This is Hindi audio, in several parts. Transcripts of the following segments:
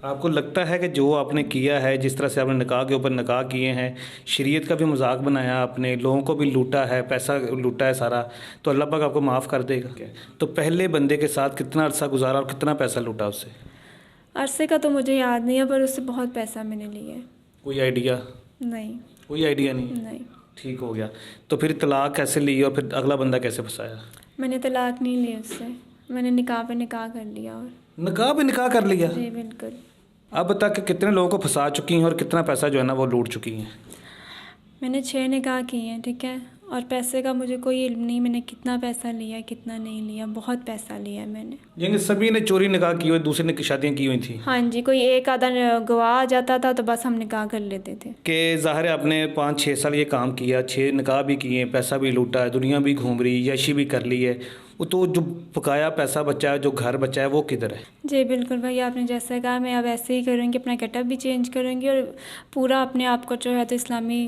आपको लगता है कि जो आपने किया है, जिस तरह से आपने निकाह के ऊपर निकाह किए हैं, शरीयत का भी मजाक बनाया आपने, लोगों को भी लूटा है, पैसा लूटा है सारा, तो अल्लाह पाक आपको माफ़ कर देगा? तो पहले बंदे के साथ कितना अरसा गुजारा और कितना पैसा लूटा उससे? अरसे का तो मुझे याद नहीं है, पर उससे बहुत पैसा मैंने लिया है। कोई आइडिया? नहीं। कोई आइडिया नहीं? नहीं। ठीक हो गया। तो फिर तलाक कैसे ली और फिर अगला बंदा कैसे फंसाया? मैंने तलाक नहीं ली उससे, मैंने निकाह पे निकाह कर लिया। और निकाह पे निकाह कर लिया? जी बिल्कुल। अब तक कितने लोगों को फंसा चुकी हैं और कितना पैसा जो है ना वो लूट चुकी हैं? मैंने 6 निकाह किए हैं, ठीक है। और पैसे का मुझे कोई इल्म नहीं, मैंने कितना पैसा लिया कितना नहीं लिया, बहुत पैसा लिया है मैंने। यानी सभी ने चोरी निकाह की हुई, दूसरे ने शादियां की हुई थी? हाँ जी, कोई एक आधा गवाह आ जाता था तो बस हम निकाह कर लेते थे। कि ज़ाहिर है आपने 5-6 साल ये काम किया, 6 निकाह भी किए, पैसा भी लूटा है, दुनिया भी घूम रही, यशी भी कर ली है, वो तो जो पकाया पैसा बचा है, जो घर बचा है, वो किधर है? जी बिल्कुल भाई, आपने जैसा कहा मैं अब ऐसे ही करूँगी, अपना गेटअप भी चेंज करूँगी और पूरा अपने आप को जो है तो इस्लामी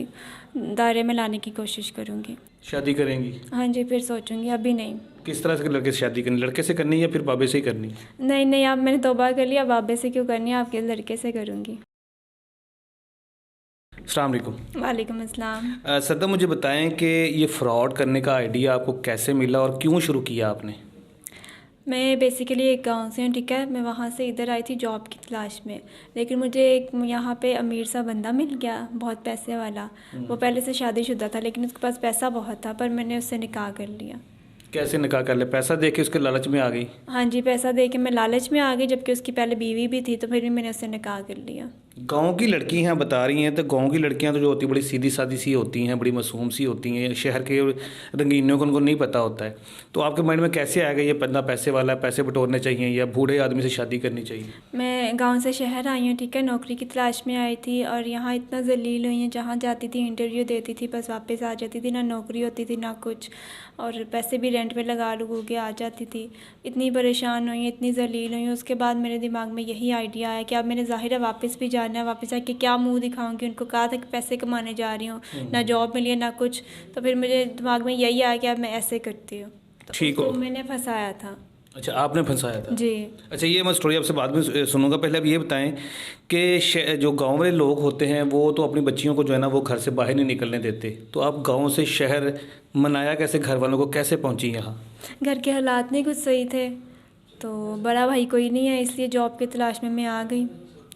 दायरे में लाने की कोशिश करूँगी। शादी करेंगी? हाँ जी, फिर सोचूंगी, अभी नहीं। किस तरह से लड़के से शादी करनी? लड़के से करनी है या फिर बाबे से ही करनी है? नहीं नहीं, अब मैंने तौबा कर लिया, बाबे से क्यों करनी है, आपके लड़के से करूँगी। अस्सलाम वालेकुम। वालेकुम अस्सलाम। सदा मुझे बताएं कि ये फ्रॉड करने का आइडिया आपको कैसे मिला और क्यों शुरू किया आपने? मैं बेसिकली एक गांव से हूँ, ठीक है। मैं वहाँ से इधर आई थी जॉब की तलाश में, लेकिन मुझे एक यहाँ पे अमीर सा बंदा मिल गया, बहुत पैसे वाला। वो पहले से शादीशुदा था, लेकिन उसके पास पैसा बहुत था, पर मैंने उससे निकाह कर लिया। कैसे निकाह कर ले? पैसा दे के उसके लालच में आ गई? हाँ जी, पैसा दे के मैं लालच में आ गई, जबकि उसकी पहले बीवी भी थी, तो फिर भी मैंने उससे निकाह कर लिया। गांव की लड़की हैं बता रही हैं, तो गांव की लड़कियां तो जो होती बड़ी सीधी सादी सी होती हैं, बड़ी मासूम सी होती हैं, शहर के रंगीनियों को उनको नहीं पता होता है। तो आपके माइंड में कैसे आएगा ये बंदा पैसे वाला है, पैसे बटोरने चाहिए या बूढ़े आदमी से शादी करनी चाहिए? मैं गांव से शहर आई हूँ, ठीक है। नौकरी की तलाश में आई थी और यहाँ इतना जलील हुई है, जहाँ जाती थी इंटरव्यू देती थी, बस वापस आ जाती थी, ना नौकरी होती थी ना कुछ, और पैसे भी रेंट पे लगा लगू के आ जाती थी। इतनी परेशान हुई, इतनी जलील हुई। उसके बाद मेरे दिमाग में यही आइडिया आया कि अब मैंने ज़ाहिर है वापस भी जाना है, वापस आके क्या मुंह दिखाऊंगी। उनको कहा था कि पैसे कमाने जा रही हूँ, ना जॉब मिली है ना कुछ। तो फिर मेरे दिमाग में यही आया कि अब मैं ऐसे करती हूँ, तो ठीक हो। मैंने फंसाया था। अच्छा, आपने फंसाया था? जी। अच्छा, ये मैं स्टोरी आपसे बाद में सुनूंगा। पहले आप ये बताएं कि जो गांव वाले लोग होते हैं वो तो अपनी बच्चियों को जो है ना वो घर से बाहर नहीं निकलने देते, तो आप गांव से शहर मनाया कैसे? घर वालों को कैसे पहुंची यहाँ? घर के हालात नहीं कुछ सही थे, तो बड़ा भाई कोई नहीं है, इसलिए जॉब की तलाश में मैं आ गई।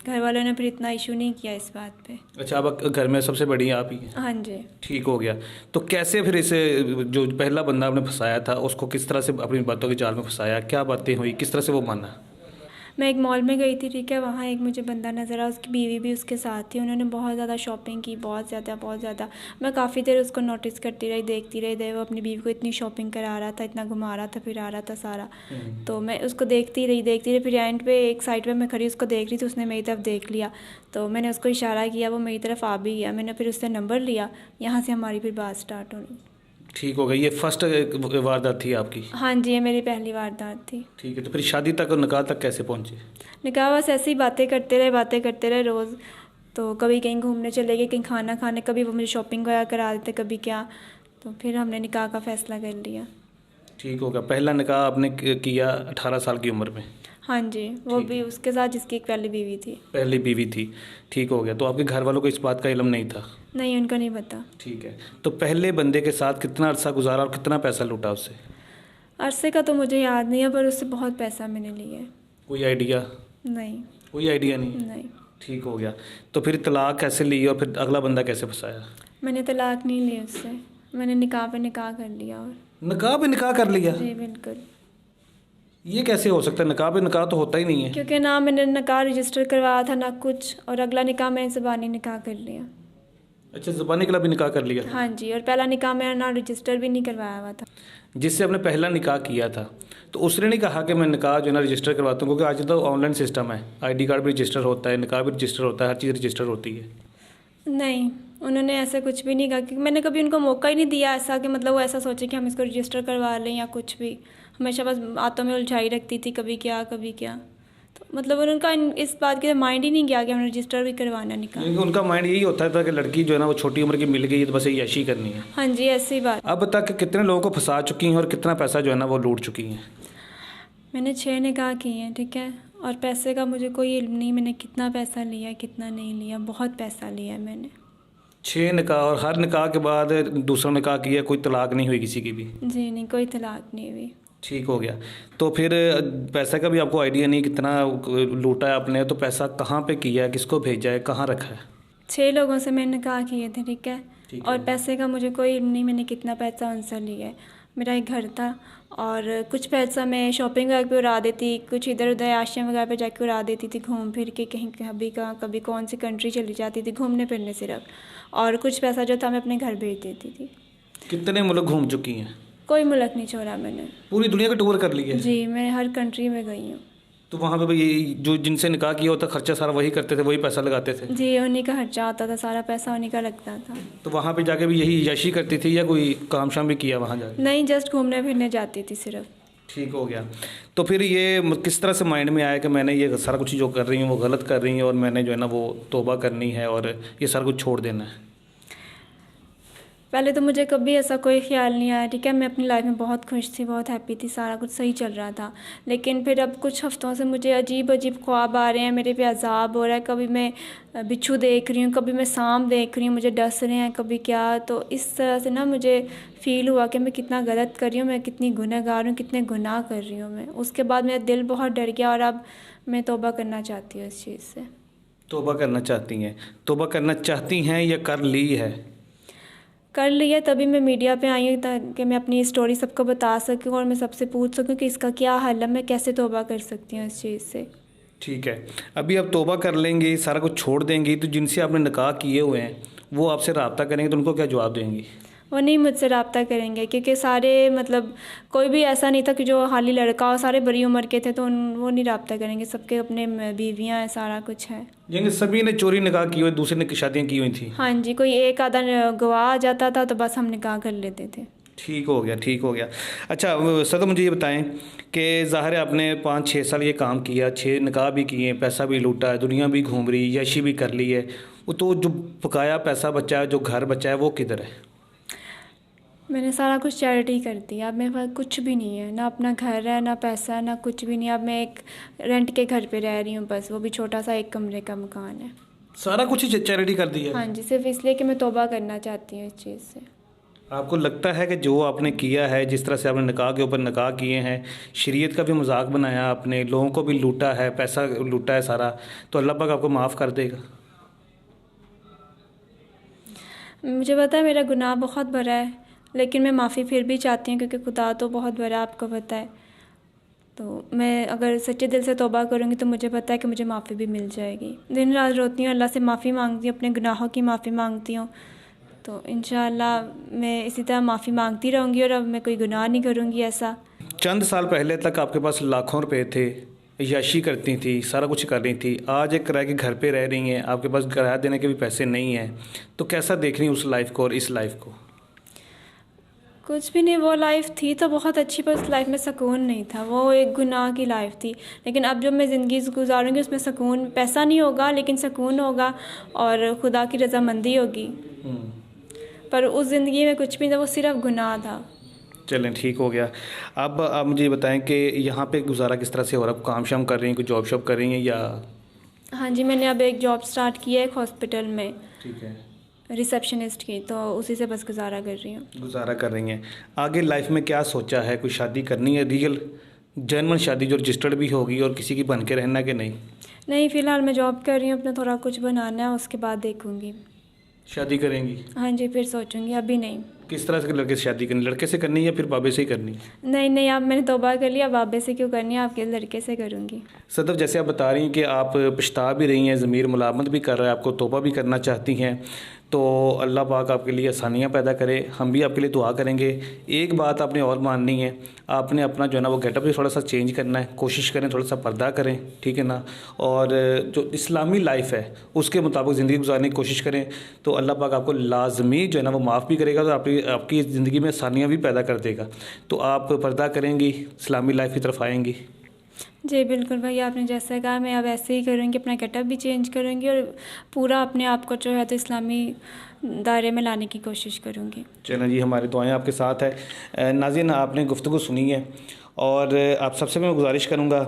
घर वालों ने फिर इतना इशू नहीं किया इस बात पे। अच्छा, आप घर में सबसे बड़ी आप ही हैं? हाँ जी। ठीक हो गया। तो कैसे फिर इसे, जो पहला बंदा आपने फंसाया था, उसको किस तरह से अपनी बातों के जाल में फंसाया? क्या बातें हुई, किस तरह से वो माना? मैं एक मॉल में गई थी, ठीक है। वहाँ एक मुझे बंदा नज़र आया, उसकी बीवी भी उसके साथ थी। उन्होंने बहुत ज़्यादा शॉपिंग की, बहुत ज़्यादा बहुत ज़्यादा। मैं काफ़ी देर उसको नोटिस करती रही, देखती रही। वो अपनी बीवी को इतनी शॉपिंग करा रहा था, इतना घुमा रहा था, फिरा रहा था सारा। तो मैं उसको देखती रही। फिर एंड पे एक साइड पे मैं खड़ी उसको देख रही थी, उसने मेरी तरफ देख लिया, तो मैंने उसको इशारा किया, वो मेरी तरफ आ भी गया। मैंने फिर उससे नंबर लिया, यहाँ से हमारी फिर बात स्टार्ट हुई। ठीक हो गई। ये फर्स्ट वारदात थी आपकी? हाँ जी, ये मेरी पहली वारदात थी। ठीक है। तो फिर शादी तक और निकाह तक कैसे पहुंचे? निकाह बस ऐसे ही बातें करते रहे रोज़। तो कभी कहीं घूमने चले गए, कहीं खाना खाने, कभी वो मुझे शॉपिंग वगैरह करा देते, कभी क्या। तो फिर हमने निकाह का फ़ैसला कर लिया। ठीक हो गया। पहला निकाह आपने किया 18 साल की उम्र में? हाँ जी, वो भी उसके साथ जिसकी एक पहली बीवी थी। पहली बीवी थी। ठीक हो गया। तो आपके घर वालों को इस बात का इल्म नहीं था? नहीं, उनका नहीं पता। ठीक है। तो पहले बंदे के साथ कितना अरसा गुजारा और कितना पैसा लूटा उससे? अरसे का तो मुझे याद नहीं है, पर उससे बहुत पैसा मैंने लिया है। कोई आइडिया? नहीं। कोई आइडिया नहीं? नहीं। ठीक हो गया। तो फिर तलाक कैसे ली और फिर अगला बंदा कैसे फंसाया? मैंने तलाक नहीं ली उससे, मैंने निकाह पे निकाह कर लिया। और निकाह पे निकाह कर लिया? जी बिल्कुल। ये कैसे हो सकता है? निकाह पे निकाह तो होता ही नहीं है। क्योंकि ना मैंने निकाह रजिस्टर करवाया था ना कुछ, और अगला निकाह मैंने ज़बानी निकाह कर लिया। अच्छा, ज़बानी के भी निकाह कर लिया? हाँ जी, और पहला निकाह मैंने ना रजिस्टर भी नहीं करवाया हुआ था। जिससे आपने पहला निकाह किया था, तो उसने नहीं कहा कि मैं निकाह जो है ना रजिस्टर करवाता हूँ? क्योंकि आज तो ऑनलाइन सिस्टम है, आईडी कार्ड भी रजिस्टर होता है, निकाह भी रजिस्टर होता है, हर चीज़ रजिस्टर होती है। नहीं, उन्होंने ऐसा कुछ भी नहीं कहा, क्योंकि मैंने कभी उनको मौका ही नहीं दिया ऐसा कि मतलब वो ऐसा सोचे कि हम इसको रजिस्टर करवा लें या कुछ भी। हमेशा बस बातों में उलझाई रखती थी, कभी क्या कभी क्या। तो मतलब उनका इस बात के माइंड ही नहीं गया कि हमें रजिस्टर भी करवाना निकाह। क्योंकि उनका माइंड यही होता था कि लड़की जो है ना वो छोटी उम्र की मिल गई है तो बस यही करनी है। हाँ जी, ऐसी बात। अब तक कितने लोगों को फंसा चुकी हैं और कितना पैसा जो है ना वो लूट चुकी हैं? मैंने 6 निकाह किए हैं, ठीक है। और पैसे का मुझे कोई इल्म नहीं, मैंने कितना पैसा लिया कितना नहीं लिया, बहुत पैसा लिया है मैंने। 6 निकाह, और हर निकाह के बाद दूसरा निकाह किया, कोई तलाक नहीं हुई किसी की भी? जी नहीं, कोई तलाक नहीं हुई। ठीक हो गया। तो फिर पैसे का भी आपको आइडिया नहीं कितना लूटा है आपने, तो पैसा कहाँ पे किया है, किसको भेजा है, कहाँ रखा है? 6 लोगों से मैंने निकाह किए थे, ठीक है। ठीक और है। पैसे का मुझे कोई इल्म नहीं, मैंने कितना पैसा उनसे लिया है। मेरा एक घर था और कुछ पैसा मैं शॉपिंग वगैरह पे उड़ा देती, कुछ इधर उधर आश्रम वगैरह पे जाके उड़ा देती थी, घूम फिर के कहीं कभी कौन सी कंट्री चली जाती थी घूमने फिरने सिर्फ, और कुछ पैसा जो था मैं अपने घर भेज देती थी। कितने मुल्क घूम चुकी हैं? कोई मुल्क नहीं छोड़ा मैंने। पूरी दुनिया का टूर कर लिया है? जी, मैं हर कंट्री में गई हूँ। तो वहाँ पे भाई जो जिनसे निकाह किया होता खर्चा सारा वही करते थे, वही पैसा लगाते थे? जी, उन्हीं का खर्चा आता था, सारा पैसा उन्हीं का लगता था। तो वहाँ पे जाके भी यही यशी करती थी या कोई काम शाम भी किया वहाँ जाके? नहीं, जस्ट घूमने फिरने जाती थी सिर्फ। ठीक हो गया। तो फिर ये किस तरह से माइंड में आया कि मैंने ये सारा कुछ जो कर रही हूँ वो गलत कर रही हूँ और मैंने जो है ना वो तौबा करनी है और ये सारा कुछ छोड़ देना है? पहले तो मुझे कभी ऐसा कोई ख्याल नहीं आया, ठीक है। मैं अपनी लाइफ में बहुत खुश थी, बहुत हैप्पी थी, सारा कुछ सही चल रहा था। लेकिन फिर अब कुछ हफ्तों से मुझे अजीब अजीब ख्वाब आ रहे हैं, मेरे पे अजाब हो रहा है। कभी मैं बिच्छू देख रही हूँ, कभी मैं सांप देख रही हूँ, मुझे डस रहे हैं, कभी क्या। तो इस तरह से ना मुझे फ़ील हुआ कि मैं कितना गलत कर रही हूँ, मैं कितनी गुनहगार हूँ, कितने गुनाह कर रही हूँ मैं। उसके बाद मेरा दिल बहुत डर गया और अब मैं तौबा करना चाहती हूँ इस चीज़ से। तौबा करना चाहती हैं? तौबा करना चाहती हैं या कर ली है? कर लिया, तभी मैं मीडिया पे आई हूँ ताकि मैं अपनी स्टोरी सबको बता सकूँ और मैं सबसे पूछ सकूँ कि इसका क्या हल है, मैं कैसे तौबा कर सकती हूँ इस चीज़ से। ठीक है। अभी आप तौबा कर लेंगी, सारा कुछ छोड़ देंगी, तो जिनसे आपने निकाह किए हुए हैं वो आपसे रब्ता करेंगे तो उनको क्या जवाब देंगी? वो नहीं मुझसे रब्ता करेंगे, क्योंकि सारे मतलब कोई भी ऐसा नहीं था कि जो हाली लड़का और सारे बड़ी उम्र के थे, तो वो नहीं रब्ता करेंगे। सबके अपने बीवियाँ हैं, सारा कुछ है। यानी सभी ने चोरी निकाह की हुई, दूसरे ने शादियाँ की हुई थी? हाँ जी, कोई एक आधा गवाह आ जाता था तो बस हम निकाह कर लेते थे। ठीक हो गया, ठीक हो गया। अच्छा सर, मुझे ये बताएं कि ज़ाहिर है आपने 5-6 साल ये काम किया, 6 निकाह भी किए, पैसा भी लूटा है, दुनिया भी घूम रही, यशी भी कर ली है, वो तो जो बकाया पैसा बचा है, जो घर बचा है, वो किधर है? मैंने सारा कुछ चैरिटी कर दिया। अब मेरे पास कुछ भी नहीं है, ना अपना घर है, ना पैसा, ना कुछ भी नहीं। अब मैं एक रेंट के घर पे रह रही हूँ बस, वो भी छोटा सा 1 कमरे का मकान है। सारा कुछ ही चैरिटी कर दिया? हाँ जी, सिर्फ इसलिए कि मैं तौबा करना चाहती हूँ इस चीज़ से। आपको लगता है कि जो आपने किया है, जिस तरह से आपने निकाह के ऊपर निकाह किए हैं, शरीयत का भी मजाक बनाया आपने, लोगों को भी लूटा है, पैसा लूटा है सारा, तो अल्लाह पाक आपको माफ़ कर देगा? मुझे पता है मेरा गुनाह बहुत बड़ा है, लेकिन मैं माफ़ी फिर भी चाहती हूँ, क्योंकि खुदा तो बहुत बड़ा, आपको पता है। तो मैं अगर सच्चे दिल से तौबा करूँगी तो मुझे पता है कि मुझे माफ़ी भी मिल जाएगी। दिन रात रोती हूँ, अल्लाह से माफ़ी मांगती हूँ, अपने गुनाहों की माफ़ी मांगती हूँ। तो इंशाअल्लाह मैं इसी तरह माफ़ी मांगती रहूँगी और अब मैं कोई गुनाह नहीं करूँगी ऐसा। चंद साल पहले तक आपके पास लाखों रुपए थे, याशी करती थी, सारा कुछ कर रही थी, आज एक किराए के घर पे रह रही हैं, आपके पास किराया देने के भी पैसे नहीं हैं, तो कैसा देख रही हैं उस लाइफ को और इस लाइफ को? कुछ भी नहीं, वो लाइफ थी तो बहुत अच्छी, पर उस लाइफ में सुकून नहीं था, वो एक गुनाह की लाइफ थी। लेकिन अब जब मैं ज़िंदगी गुजारूँगी उसमें सुकून, पैसा नहीं होगा लेकिन सुकून होगा और खुदा की रज़ामंदी होगी। पर उस ज़िंदगी में कुछ भी नहीं था, वो सिर्फ गुनाह था। चलें, ठीक हो गया। अब आप मुझे बताएं कि यहाँ पे गुजारा किस तरह से हो रहा है? काम शाम कर रही हैं, कोई जॉब शॉब कर रही हैं या? हाँ जी, मैंने अब एक जॉब स्टार्ट की है एक हॉस्पिटल में। ठीक है। रिसेप्शनिस्ट की, तो उसी से बस गुजारा कर रही हूँ। गुजारा कर रही हैं। आगे लाइफ में क्या सोचा है? कोई शादी करनी है, रियल जेन्युइन शादी जो रजिस्टर्ड भी होगी, और किसी की बन के रहना कि नहीं? नहीं, फ़िलहाल मैं जॉब कर रही हूँ, अपना थोड़ा कुछ बनाना है, उसके बाद देखूँगी। शादी करेंगी? हाँ जी, फिर सोचूँगी, अभी नहीं। किस तरह से लड़के से शादी करनी? लड़के से करनी है या फिर बाबे से ही करनी? नहीं नहीं, अब मैंने तौबा कर लिया, बाबे से क्यों करनी है, आपके लड़के से करूँगी। सदर, जैसे आप बता रही हैं कि आप पछता भी रही हैं, ज़मीर मुलामत भी कर रहा है, आपको तौबा भी करना चाहती हैं, तो अल्लाह पाक आपके लिए आसानियाँ पैदा करे, हम भी आपके लिए दुआ करेंगे। एक बात आपने और माननी है, आपने अपना जो है ना वो गेटअप भी थोड़ा सा चेंज करना है, कोशिश करें थोड़ा सा पर्दा करें, ठीक है ना, और जो इस्लामी लाइफ है उसके मुताबिक ज़िंदगी गुजारने की कोशिश करें, तो अल्लाह पाक आपको लाजमी जो है ना वो माफ़ भी करेगा, तो आपकी ज़िंदगी में आसानियाँ भी पैदा कर देगा। तो आप पर्दा करेंगी, इस्लामी लाइफ की तरफ आएंगी? जी बिल्कुल भाई, आपने जैसा कहा मैं अब ऐसे ही करूँगी, अपना गेटअप भी चेंज करूँगी और पूरा अपने आप को जो है तो इस्लामी दायरे में लाने की कोशिश करूँगी। चलें जी, हमारी दुआएं आपके साथ है। नाज़रीन, आपने गुफ्तगू सुनी है और आप सबसे मैं गुजारिश करूँगा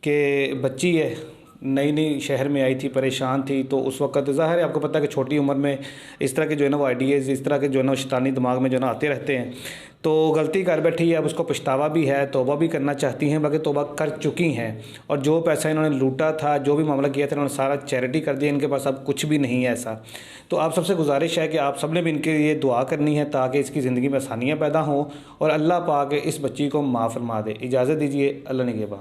कि बच्ची है, नई नई शहर में आई थी, परेशान थी, तो उस वक्त ज़ाहिर है आपको पता है कि छोटी उम्र में इस तरह के जो है ना वो आइडियाज़, इस तरह के जो है ना शैतानी दिमाग में जो है ना आते रहते हैं। तो गलती कर बैठी है, अब उसको पछतावा भी है, तौबा भी करना चाहती हैं, बाकी तौबा कर चुकी हैं। और जो पैसा इन्होंने लूटा था, जो भी मामला किया था, इन्होंने सारा चैरिटी कर दिया। इनके पास अब कुछ भी नहीं है ऐसा। तो आप सबसे गुजारिश है कि आप सब ने भी इनके लिए दुआ करनी है ताकि इसकी ज़िंदगी में आसानियाँ पैदा हों और अल्लाह पाक इस बच्ची को माफ़ फरमा दे। इजाज़त दीजिए, अल्लाह निगहबान।